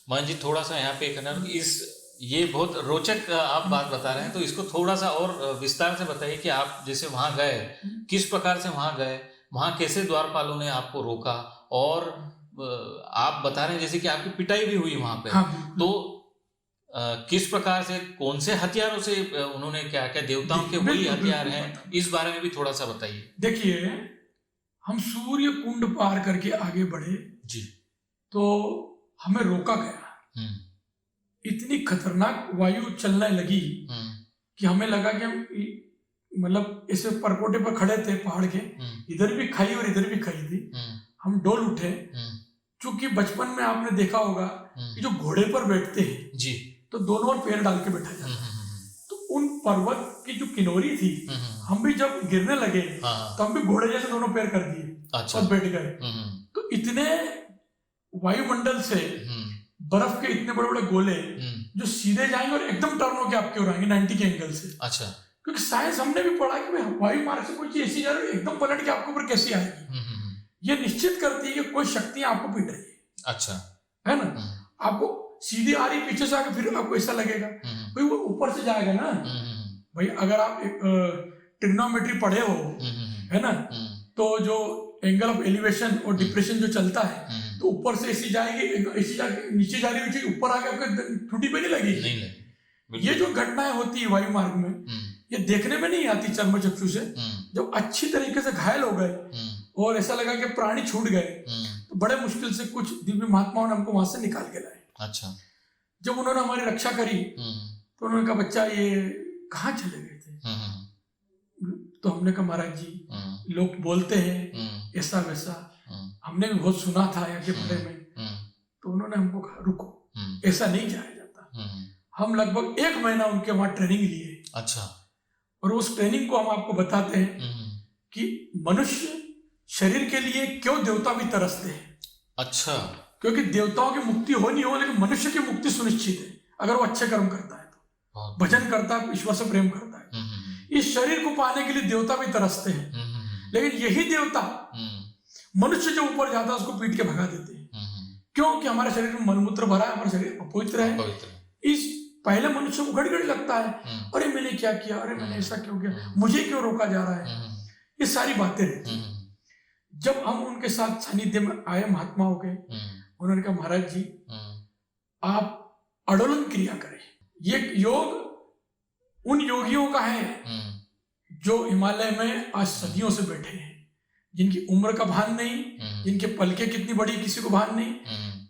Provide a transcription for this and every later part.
मान जी थोड़ा सा यहाँ पे करना इस ये बहुत रोचक आप बात बता रहे हैं, तो इसको थोड़ा सा और विस्तार से बताइए कि आप जैसे वहां गए, किस प्रकार से वहां गए, वहां कैसे द्वारपालों ने आपको रोका, और आप बता रहे हैं जैसे कि आपकी पिटाई भी हुई वहां पे। हाँ, तो किस प्रकार से, कौन से हथियारों से उन्होंने, क्या क्या देवताओं के वही हथियार हैं, इस बारे में भी थोड़ा सा बताइए। देखिए, हम सूर्य कुंड पार करके आगे बढ़े जी। तो हमें रोका गया। इतनी खतरनाक वायु चलने लगी कि हमें लगा कि हम मतलब इस परकोटे पर खड़े थे पहाड़ के, इधर भी खाई और इधर भी खाई थी। हम डोल उठे, क्योंकि बचपन में आपने देखा होगा कि जो घोड़े पर बैठते हैं जी, तो दोनों ओर पैर डाल के बैठा जाता है। तो उन पर्वत की जो किनारी थी, हम भी जब गिरने लगे तो हम भी घोड़े जैसे दोनों पैर कर दिए। अच्छा। और बैठ गए। तो इतने वायुमंडल से बर्फ के इतने बड़े बड़े गोले जो सीधे जाएंगे और एकदम टर्न होकर आपके ओर आएंगे 90 के एंगल से। अच्छा। क्योंकि साइंस हमने भी पढ़ा कि वायु मार्ग से कोई चीज ऐसी जा रही है, एकदम पलट के आपके ऊपर कैसी आएगी, ये निश्चित करती है कि कोई शक्तियां आपको पीट रही है। अच्छा, है ना। आपको सीधी आ रही, पीछे से आके फिर आपको ऐसा लगेगा भाई वो ऊपर से जाएगा ना। भाई अगर आप ट्रिग्नोमेट्री पढ़े हो, है ना, तो जो एंगल ऑफ एलिवेशन और डिप्रेशन जो चलता है, तो ऊपर से ऐसी जाएगी, ऐसी जाके नीचे जा रही है, ऊपर आके आपके ठुटी पे नहीं लगेगी। ये जो घटनाएं होती है वायु मार्ग में, ये देखने में नहीं आती चर्म चक्षु से। जब अच्छी तरीके से घायल हो गए और ऐसा लगा कि प्राणी छूट गए, तो बड़े मुश्किल से कुछ दिव्य महात्माओं ने हमको वहां से निकाल के लाए। अच्छा। जब उन्होंने हमारी रक्षा करी तो उन्होंने कहा, बच्चा ये कहाँ चले गए थे? तो हमने कहा, महाराज जी लोग बोलते हैं ऐसा वैसा, हमने भी बहुत सुना था आगे पढ़े में। तो उन्होंने हमको कहा, रुको, ऐसा नहीं जाया जाता। हम लगभग 1 महीना उनके वहां ट्रेनिंग लिए। अच्छा। और उस ट्रेनिंग को हम आपको बताते हैं कि मनुष्य शरीर के लिए क्यों देवता भी तरसते हैं। अच्छा। क्योंकि देवताओं की मुक्ति हो नहीं हो, लेकिन मनुष्य की मुक्ति सुनिश्चित है अगर वो अच्छे कर्म करता है, तो भजन करता है, ईश्वर से प्रेम करता है। इस शरीर को पाने के लिए देवता भी तरसते हैं, लेकिन यही देवता मनुष्य जो ऊपर जाता है उसको पीट के भगा देते हैं। क्योंकि हमारे शरीर में मलमूत्र भरा है, हमारा शरीर अपवित्र है। इस पहले मनुष्य को घड़ी घड़ी लगता है, अरे मैंने क्या किया, अरे मैंने ऐसा क्यों किया, मुझे क्यों रोका जा रहा है, ये सारी बातें रहती। जब हम उनके साथ सानिध्य में आए महात्माओं के, उन्होंने कहा, महाराज जी आप अडोलन क्रिया करें। ये योग उन योगियों का है जो हिमालय में आज सदियों से बैठे हैं, जिनकी उम्र का भान नहीं, जिनके पलके कितनी बड़ी किसी को भान नहीं।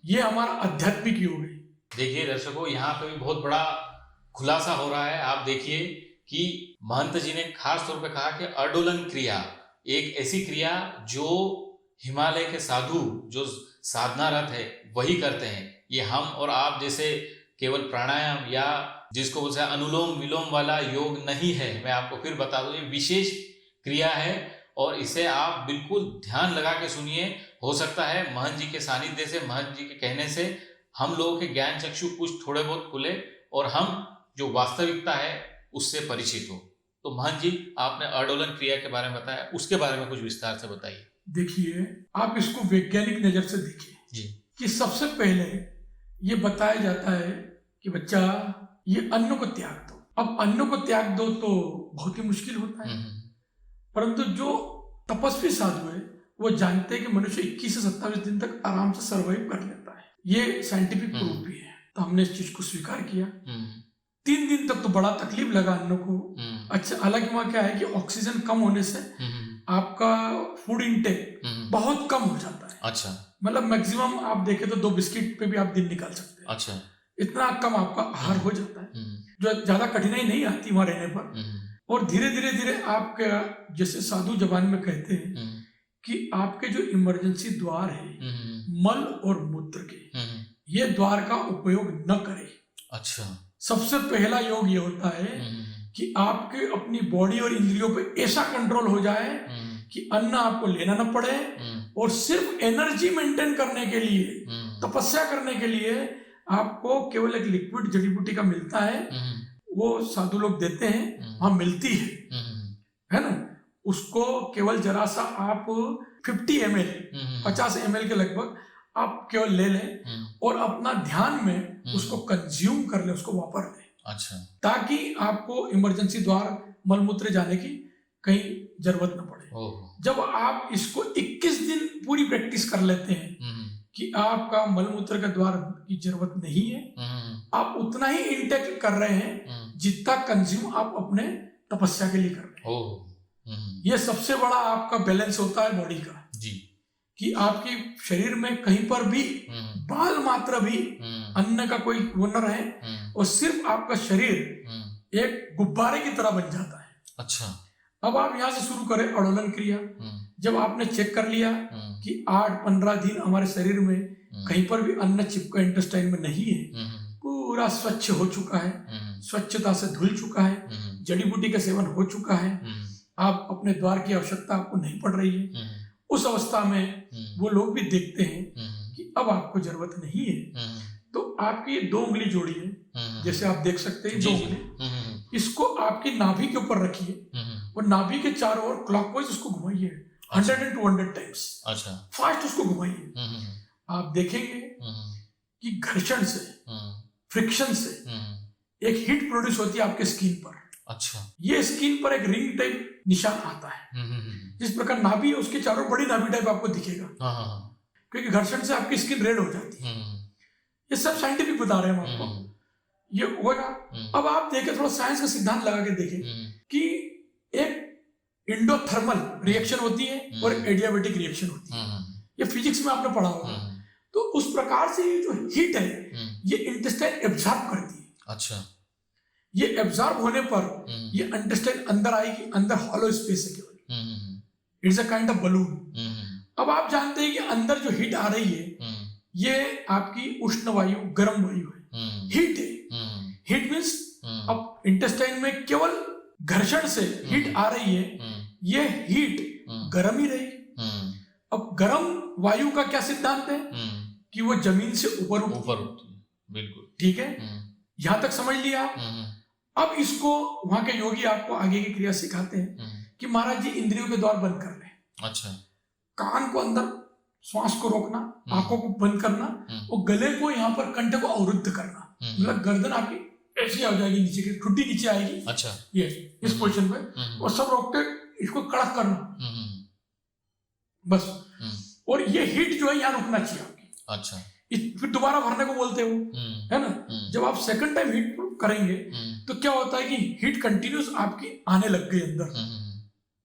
ये हमारा आध्यात्मिक योग है। देखिए दर्शकों, यहाँ पे भी बहुत बड़ा खुलासा हो रहा है। आप देखिए कि महंत जी ने खास तौर पे कहा कि अडोलन क्रिया एक ऐसी क्रिया जो हिमालय के साधु जो साधनारत है वही करते हैं। ये हम और आप जैसे केवल प्राणायाम या जिसको बोलते हैं अनुलोम विलोम वाला योग नहीं है। मैं आपको फिर बता दूं, ये विशेष क्रिया है और इसे आप बिल्कुल ध्यान लगा के सुनिए। हो सकता है महंत जी के सानिध्य से, महंत जी के कहने से हम लोगों के ज्ञान चक्षु कुछ थोड़े बहुत खुले और हम जो वास्तविकता है उससे परिचित हो। तो महंत जी, आपने अडोलन क्रिया के बारे में बताया, उसके बारे में कुछ विस्तार से बताइए। देखिए, आप इसको वैज्ञानिक नजर से देखिए जी, कि सबसे पहले ये बताया जाता है कि बच्चा ये अन्न को त्याग दो। अब अन्न को त्याग दो तो बहुत ही मुश्किल होता है, परंतु जो तपस्वी साधु है वो जानते हैं कि मनुष्य 21 से 27 दिन तक आराम से सर्वाइव कर लेता है। ये साइंटिफिक प्रूफ भी है। तो हमने इस चीज को स्वीकार किया। 3 दिन तक तो बड़ा तकलीफ लगा अन्न को। अच्छा, हालांकि वहां क्या है कि ऑक्सीजन कम होने से आपका फूड इंटेक बहुत कम हो जाता है। अच्छा। मतलब मैक्सिमम आप देखें तो 2 बिस्किट पे भी आप दिन निकाल सकते हैं। अच्छा। इतना कम आपका आहार हो जाता है, जो ज्यादा कठिनाई नहीं आती वहां रहने पर। और धीरे धीरे धीरे आपके, जैसे साधु जबान में कहते हैं कि आपके जो इमरजेंसी द्वार है मल और मूत्र के, ये द्वार का उपयोग न करें। अच्छा। सबसे पहला योग ये होता है कि आपके अपनी बॉडी और इंद्रियों पे ऐसा कंट्रोल हो जाए कि अन्न आपको लेना न पड़े और सिर्फ एनर्जी मेंटेन करने के लिए, तपस्या करने के लिए आपको केवल एक लिक्विड जड़ी बूटी का मिलता है, वो साधु लोग देते हैं, वहां मिलती है ना। उसको केवल जरा सा आप 50 ml 50 ml के लगभग आप केवल ले लें और अपना ध्यान में उसको कंज्यूम कर लें, उसको वापर लें। अच्छा। ताकि आपको इमरजेंसी द्वार मलमूत्र जाने की कहीं जरूरत न पड़े। जब आप इसको 21 दिन पूरी प्रैक्टिस कर लेते हैं कि आपका मलमूत्र का द्वार की जरूरत नहीं है, आप उतना ही इंटेक कर रहे हैं जितना कंज्यूम आप अपने तपस्या के लिए कर रहे हैं। ये सबसे बड़ा आपका बैलेंस होता है बॉडी का जी, कि आपके शरीर में कहीं पर भी बाल मात्र भी अन्न का कोई वो न रहे और सिर्फ आपका शरीर एक गुब्बारे की तरह बन जाता है। अच्छा। अब आप यहाँ से शुरू करें अड़ोलन क्रिया। जब आपने चेक कर लिया कि 8-15 दिन हमारे शरीर में कहीं पर भी अन्न चिपका इंटेस्टाइन में नहीं है, पूरा स्वच्छ हो चुका है, स्वच्छता से धुल चुका है, जड़ी बूटी का सेवन हो चुका है, आप अपने द्वार की आवश्यकता आपको नहीं पड़ रही है, उस अवस्था में वो लोग भी देखते हैं कि अब आपको जरूरत नहीं है, तो आपकी 2 उंगली जोड़िए, जैसे आप देख सकते हैं 2 उंगली, इसको आपकी नाभि के ऊपर रखिए और नाभि के चारों ओर क्लॉकवाइज उसको घुमाइए 100 and 200 टाइम्स। अच्छा। फास्ट उसको घुमाइए। आप देखेंगे कि घर्षण से, फ्रिक्शन से एक हीट प्रोड्यूस होती है आपके स्किन पर। अच्छा। ये स्किन पर एक रिंग टाइप निशान आता है। जिस प्रकार नाभि है उसके चारों बड़ी नाभि टाइप आपको दिखेगा, क्योंकि घर्षण से आपकी स्किन रेड हो जाती है। ये सब साइंटिफिक बता रहे हैं हम आपको, ये होगा। अब आप देखें, थोड़ा साइंस का सिद्धांत लगा के देखें कि एक इंडोथर्मल रिएक्शन होती है और एडियाबेटिक रिएक्शन होती है। ये फिजिक्स में आपने पढ़ा होगा। तो उस प्रकार से ये जो हीट है ये इंटेस्टाइन एब्जॉर्ब करती है। अच्छा। ये एब्जॉर्ब होने पर ये इंटेस्टाइन अंदर आएगी, अंदर हॉलो स्पेस है केवल, it's a kind of balloon. अब आप जानते हैं कि अंदर जो हीट आ रही है ये आपकी उष्ण वायु, गर्म वायु है, हीट है। हीट मीन्स अब इंटेस्टाइन में केवल घर्षण से हीट आ रही है, ये हीट गर्म ही रहेगी। अब गर्म वायु का क्या सिद्धांत है कि वो जमीन से ऊपर उठती है। बिल्कुल ठीक है, यहां तक समझ लिया। अब इसको वहां के योगी आपको आगे की क्रिया सिखाते हैं कि महाराज जी इंद्रियों के द्वार बंद कर ले। अच्छा। कान को अंदर, श्वास को रोकना, आंखों को बंद करना और गले को यहाँ पर कंठ को अवरुद्ध करना। मतलब गर्दन आपकी ऐसी आ जाएगी नीचे की, ठुड्डी नीचे आएगी। अच्छा। ये इस पोजीशन पे, और सब रोक के इसको कड़क करना बस। और ये हीट जो है यहाँ रुकना चाहिए आपकी। अच्छा। फिर दोबारा भरने को बोलते हो, है ना। जब आप सेकंड टाइम हीट करेंगे तो क्या होता है कि हीट कंटिन्यूस आपकी आने लग गई अंदर,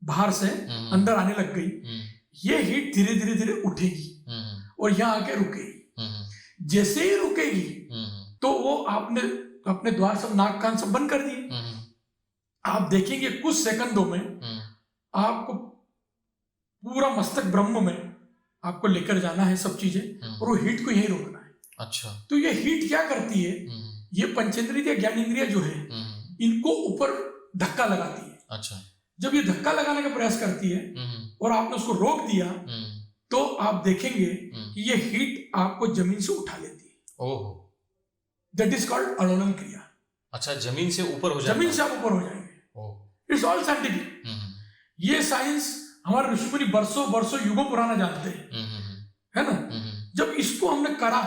बाहर से अंदर आने लग गई। ये हीट धीरे धीरे धीरे उठेगी और यहाँ आके रुकेगी। जैसे ही रुकेगी तो वो आपने अपने द्वार सब, नाक कान सब बंद कर दिए। आप देखेंगे कुछ सेकंडों में आपको पूरा मस्तक ब्रह्म में आपको लेकर जाना है सब चीजें, और वो हीट को यही रोकना है। अच्छा। तो ये हीट क्या करती है, ये पंचेंद्रिय ज्ञानेंद्रिय जो है इनको ऊपर धक्का लगाती है। अच्छा। जब ये धक्का लगाने का प्रयास करती है और आपने उसको रोक दिया तो आप देखेंगे कि ये हीट आपको जमीन से उठा लेती है। ओह, दैट इज कॉल्ड अड़ोलन क्रिया। अच्छा, जमीन से ऊपर हो जाएगा, जमीन से आप ऊपर हो जाएंगे। It's all scientific. ये साइंस हमारे ऋषि मुनि वर्षों वर्षों युगों पुराना जानते हैं, है ना। जब इसको हमने करा,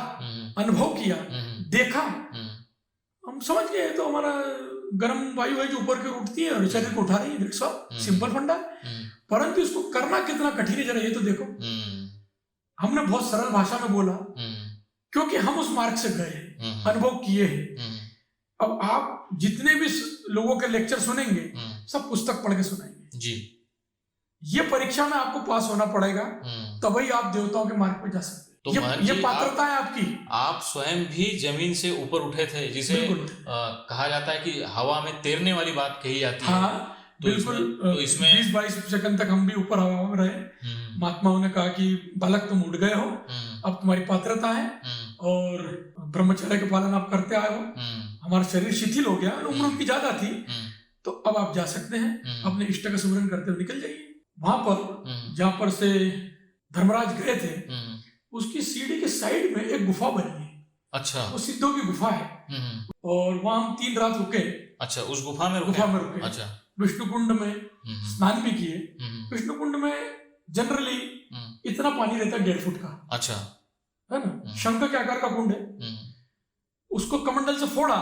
अनुभव किया, देखा, हम समझ गए तो हमारा गर्म वायु है जो ऊपर की ओर उठती है और शरीर को उठा रही है। दैट्स ऑल, सिंपल फंडा है। परंतु इसको करना कितना कठिन है जरा ये तो देखो। हमने बहुत सरल भाषा में बोला क्योंकि हम उस मार्ग से गए हैं, अनुभव किए हैं। अब आप जितने भी लोगों के लेक्चर सुनेंगे सब पुस्तक पढ़ के सुनाएंगे जी। ये परीक्षा में आपको पास होना पड़ेगा, तभी आप देवताओं के मार्ग पे जा सकते हैं। तो ये पात्रता है आपकी। आप स्वयं भी जमीन से ऊपर उठे थे, जिसे कहा जाता है कि हवा में तैरने वाली बात कही जाती है। हाँ, तो बिल्कुल। तो इसमें 20-22 सेकंड तक हम भी ऊपर हवा में रहे। महात्माओं ने कहा कि बालक तुम उठ गए हो, अब तुम्हारी पात्रता है और ब्रह्मचर्य के पालन आप करते आए हो। हमारा शरीर शिथिल हो गया, उम्र उनकी ज्यादा थी, तो अब आप जा सकते हैं, अपने इष्ट का सुमिरन करते हुए निकल जाइए। वहां पर जहां पर से धर्मराज गए थे, उसकी सीढ़ी के साइड में एक गुफा बनी है। अच्छा। वो सिद्धों की गुफा है और वहां हम 3 रात रुके। अच्छा, उस गुफा में रुके। अच्छा। विष्णु कुंड में स्नान भी किए। विष्णु कुंड में जनरली इतना पानी रहता है 1.5 फुट का। अच्छा। है ना, शंख के आकार का कुंड है, उसको कमंडल से फोड़ा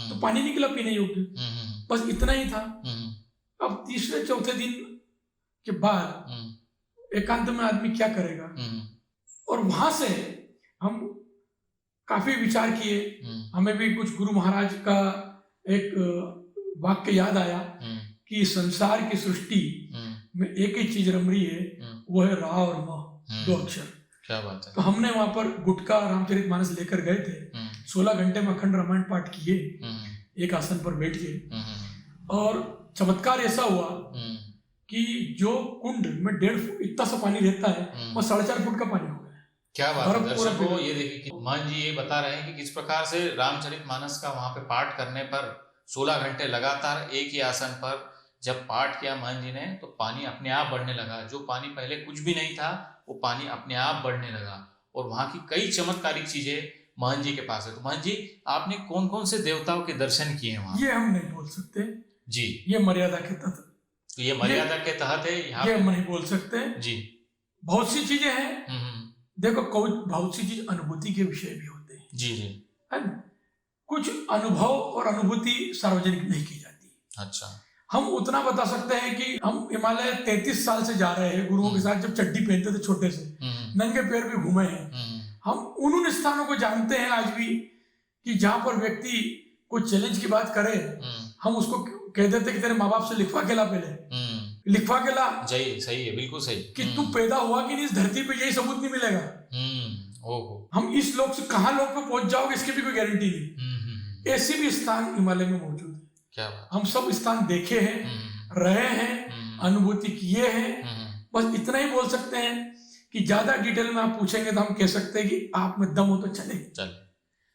तो पानी निकला पीने योग्य, बस इतना ही था। अब तीसरे चौथे दिन के बाद एकांत में आदमी क्या करेगा, और वहां से हम काफी विचार किए। हमें भी कुछ गुरु महाराज का एक वाक्य याद आया कि संसार की सृष्टि में एक ही चीज रम रही है, वो है रा और म, 2 अक्षर। क्या बात है। तो हमने वहां पर गुटका रामचरितमानस लेकर गए थे, 16 घंटे में अखंड रामायण पाठ किए एक आसन पर बैठ के, और चमत्कार ऐसा हुआ कि जो कुंड में 1.5 फुट इतना सा पानी रहता है, वो 4.5 फुट का पानी हो गया। क्या बात है। दर्शकों ये देखिए कि महंत जी ये बता रहे हैं कि किस प्रकार से रामचरितमानस का वहां पे पाठ करने पर 16 घंटे लगातार एक ही आसन पर जब पाठ किया महंत जी ने, तो पानी अपने आप बढ़ने लगा। जो पानी पहले कुछ भी नहीं था, वो पानी अपने आप बढ़ने लगा, और वहां की कई चमत्कारिक चीजें महंत जी के पास है। तो महंत जी, आपने कौन कौन से देवताओं के दर्शन किए वहां? ये हम नहीं बोल सकते जी, ये मर्यादा के तहत, तो ये मर्यादा के तहत है यहाँ, ये हम नहीं बोल सकते जी। बहुत सी चीजें हैं, देखो बहुत सी चीज अनुभूति के विषय भी होते हैं, जी जी, है ना। कुछ अनुभव और अनुभूति सार्वजनिक नहीं की जाती। अच्छा, हम उतना बता सकते हैं कि हम हिमालय 33 साल से जा रहे हैं गुरुओं के साथ, जब चड्डी पहनते थे छोटे से, नंगे पैर भी घूमे हैं। हम उन स्थानों को जानते हैं आज भी कि जहां पर व्यक्ति कोई चैलेंज की बात करे, हम उसको कह देते कि तेरे माँ बाप से लिखवा के ला, पहले लिखवा के ला। सही है, बिल्कुल सही, कि तू पैदा हुआ कि नहीं इस धरती पे, यही सबूत नहीं मिलेगा। हम इस लोक से कहाँ लोक पे पहुंच जाओगे इसकी भी कोई गारंटी नहीं। ऐसे भी स्थान हिमालय में मौजूद है। क्या बात। हम सब स्थान देखे हैं, रहे हैं, अनुभूति किए हैं। बस इतना ही बोल सकते हैं कि ज्यादा डिटेल में आप पूछेंगे तो हम कह सकते हैं कि आप में दम हो तो चले।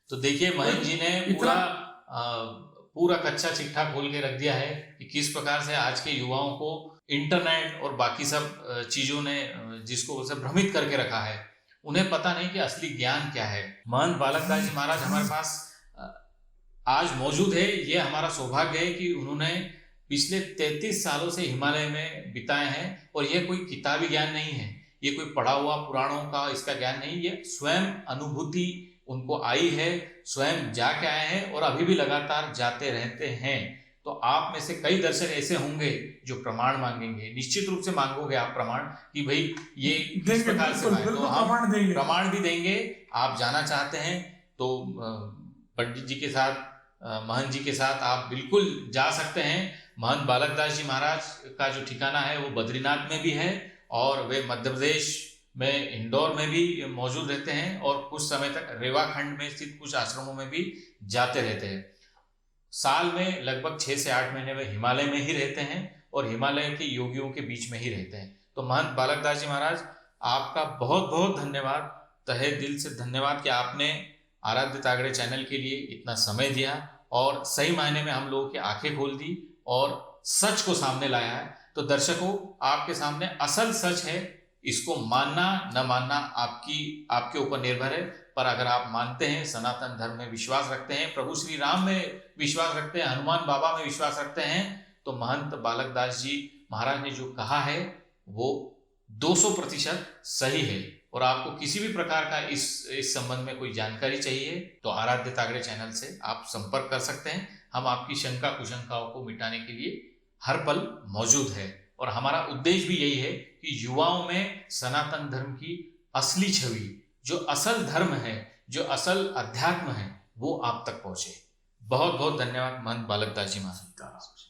तो देखिए महंत जी ने पूरा कच्चा चिट्ठा खोल के रख दिया है कि किस प्रकार से आज के युवाओं को इंटरनेट और बाकी सब चीजों ने जिसको उसे भ्रमित करके रखा है, उन्हें पता नहीं कि असली ज्ञान क्या है। महंत बालकदास जी महाराज हमारे पास आज मौजूद है। ये हमारा सौभाग्य है कि उन्होंने पिछले 33 सालों से हिमालय में बिताए हैं, और ये कोई किताबी ज्ञान नहीं है, ये कोई पढ़ा हुआ पुराणों का इसका ज्ञान नहीं, ये स्वयं अनुभूति उनको आई है, स्वयं जाके आए हैं और अभी भी लगातार जाते रहते हैं। तो आप में से कई दर्शक ऐसे होंगे जो प्रमाण मांगेंगे, निश्चित रूप से मांगोगे आप प्रमाण कि भाई ये किस प्रकार से है, तो हम प्रमाण भी देंगे। आप जाना चाहते हैं तो पंडित जी के साथ, महंत जी के साथ आप बिल्कुल जा सकते हैं। महंत बालकदास जी महाराज का जो ठिकाना है वो बद्रीनाथ में भी है, और वे मध्य प्रदेश में इंदौर में भी मौजूद रहते हैं, और कुछ समय तक रेवा खंड में स्थित कुछ आश्रमों में भी जाते रहते हैं। साल में लगभग 6 से 8 महीने वे हिमालय में ही रहते हैं, और हिमालय के योगियों के बीच में ही रहते हैं। तो महंत बालकदास जी महाराज, आपका बहुत बहुत धन्यवाद, तहे दिल से धन्यवाद कि आपने आराध्य तागड़े चैनल के लिए इतना समय दिया, और सही मायने में हम लोगों की आंखें खोल दी और सच को सामने लाया है। तो दर्शकों, आपके सामने असल सच है, इसको मानना न मानना आपके ऊपर निर्भर है। पर अगर आप मानते हैं, सनातन धर्म में विश्वास रखते हैं, प्रभु श्री राम में विश्वास रखते हैं, हनुमान बाबा में विश्वास रखते हैं, तो महंत बालकदास जी महाराज ने जो कहा है वो 200% सही है। और आपको किसी भी प्रकार का इस संबंध में कोई जानकारी चाहिए तो आराध्य तागड़े चैनल से आप संपर्क कर सकते हैं। हम आपकी शंका कुशंकाओं को मिटाने के लिए हर पल मौजूद है, और हमारा उद्देश्य भी यही है कि युवाओं में सनातन धर्म की असली छवि, जो असल धर्म है, जो असल अध्यात्म है, वो आप तक पहुंचे। बहुत बहुत धन्यवाद महंत बालकदास जी महाराज।